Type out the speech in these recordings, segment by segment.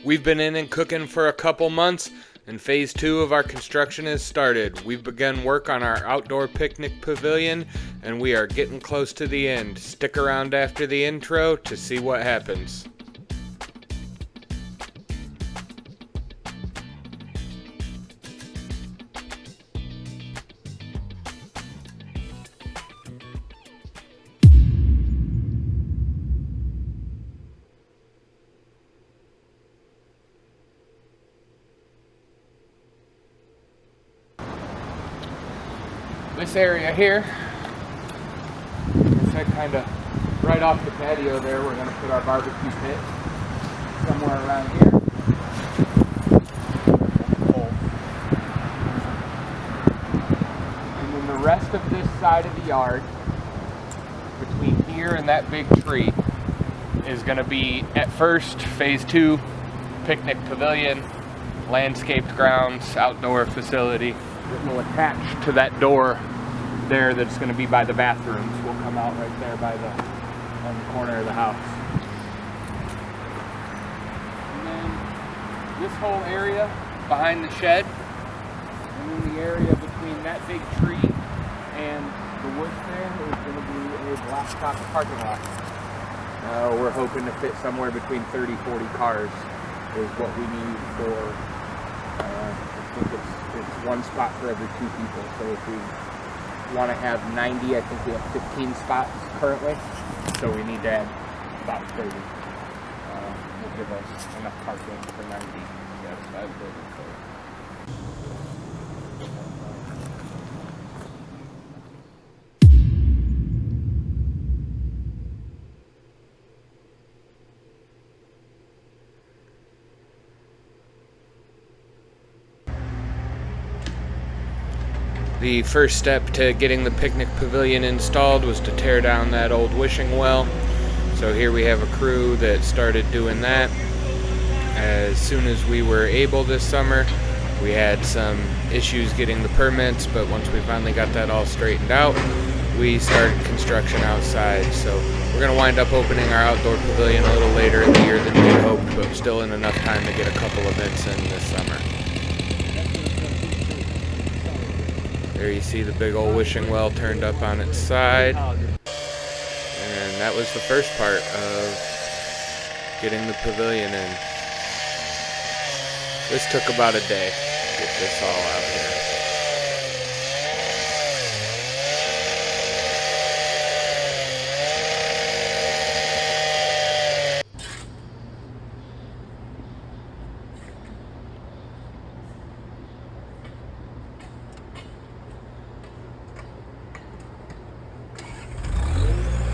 We've been in and cooking for a couple months, and phase 2 of our construction has started. We've begun work on our outdoor picnic pavilion, and we are getting close to the end. Stick around after the intro to see what happens. This area here, it's kind of right off the patio there. We're going to put our barbecue pit somewhere around here. And then the rest of this side of the yard, between here and that big tree, is going to be at first phase 2 picnic pavilion, landscaped grounds, outdoor facility. It will attach to that door there that's going to be by the bathrooms. Will come out right there by on the corner of the house. And then this whole area behind the shed, and then the area between that big tree and the woods there is going to be a blacktop parking lot. We're hoping to fit somewhere between 30-40 cars is what we need for, I think it's one spot for every 2 people. So if we want to have 90, I think we have 15 spots currently. So we need to add about 30. Will give us enough parking for 90. Yes, that's good. The first step to getting the picnic pavilion installed was to tear down that old wishing well. So here we have a crew that started doing that. As soon as we were able this summer, we had some issues getting the permits, but once we finally got that all straightened out, we started construction outside. So we're going to wind up opening our outdoor pavilion a little later in the year than we had hoped, but still in enough time to get a couple events in this summer. There you see the big old wishing well turned up on its side. And that was the first part of getting the pavilion in. This took about a day to get this all out here.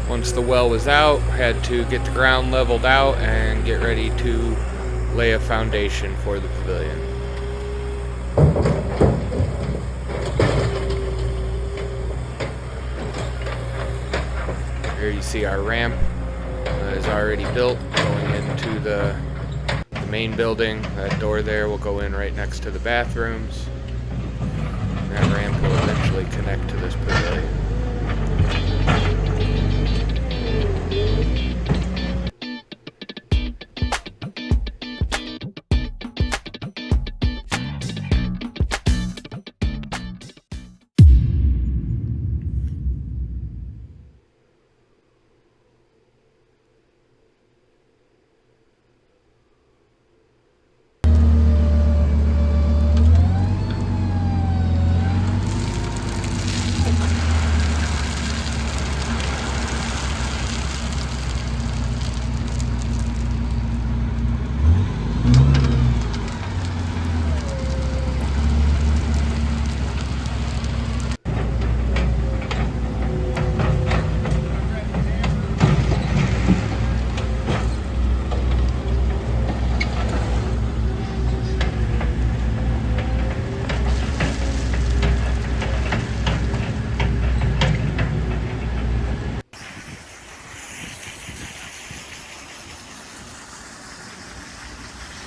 Once the well was out, had to get the ground leveled out and get ready to lay a foundation for the pavilion. Here you see our ramp is already built going into the main building. That door there will go in right next to the bathrooms. And that ramp will eventually connect to this pavilion.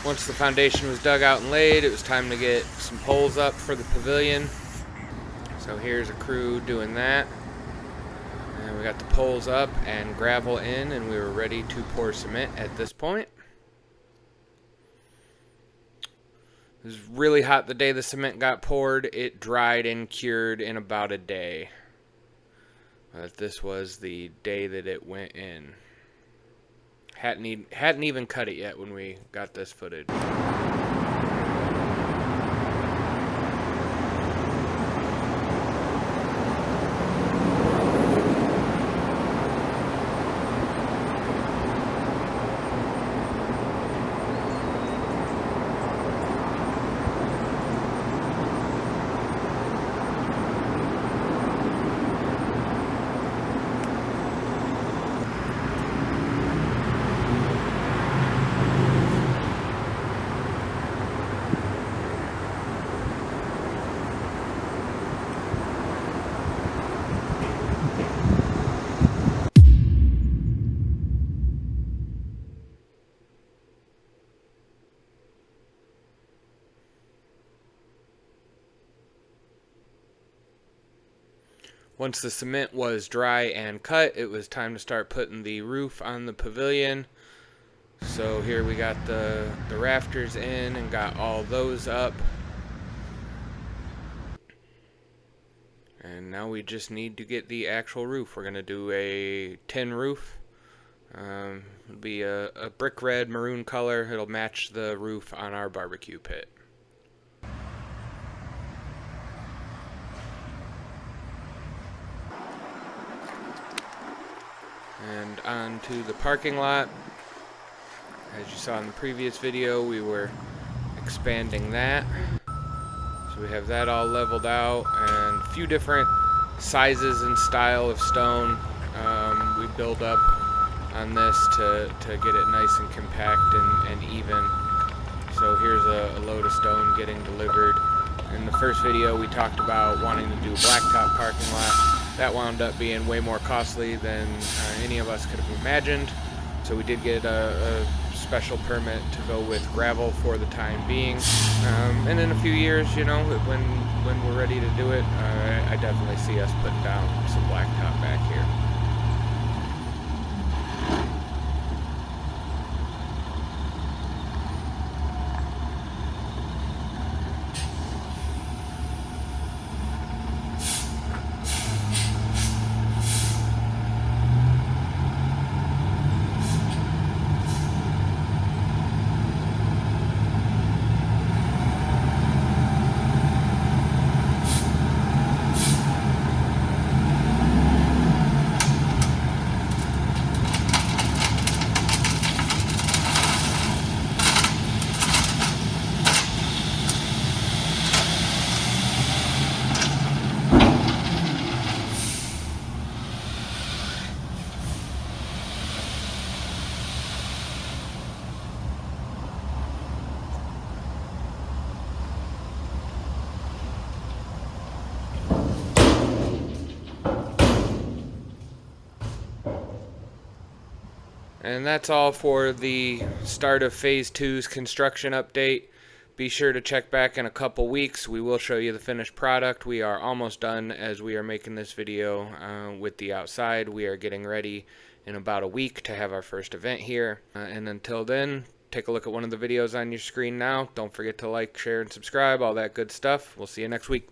Once the foundation was dug out and laid, it was time to get some poles up for the pavilion. So here's a crew doing that. And we got the poles up and gravel in, and we were ready to pour cement at this point. It was really hot the day the cement got poured. It dried and cured in about a day. But this was the day that it went in. Hadn't even cut it yet when we got this footage. Once the cement was dry and cut, it was time to start putting the roof on the pavilion. So here we got the rafters in and got all those up. And now we just need to get the actual roof. We're going to do a tin roof. It'll be a brick red maroon color. It'll match the roof on our barbecue pit. And on to the parking lot. As you saw in the previous video, we were expanding that. So we have that all leveled out, and a few different sizes and style of stone. We build up on this to get it nice and compact and even. So here's a load of stone getting delivered. In the first video we talked about wanting to do a blacktop parking lot. That wound up being way more costly than any of us could have imagined. So we did get a special permit to go with gravel for the time being. And in a few years, you know, when we're ready to do it, I definitely see us putting down some blacktop back here. And that's all for the start of Phase 2's construction update. Be sure to check back in a couple weeks. We will show you the finished product. We are almost done as we are making this video with the outside. We are getting ready in about a week to have our first event here. And until then, take a look at one of the videos on your screen now. Don't forget to like, share, and subscribe, all that good stuff. We'll see you next week.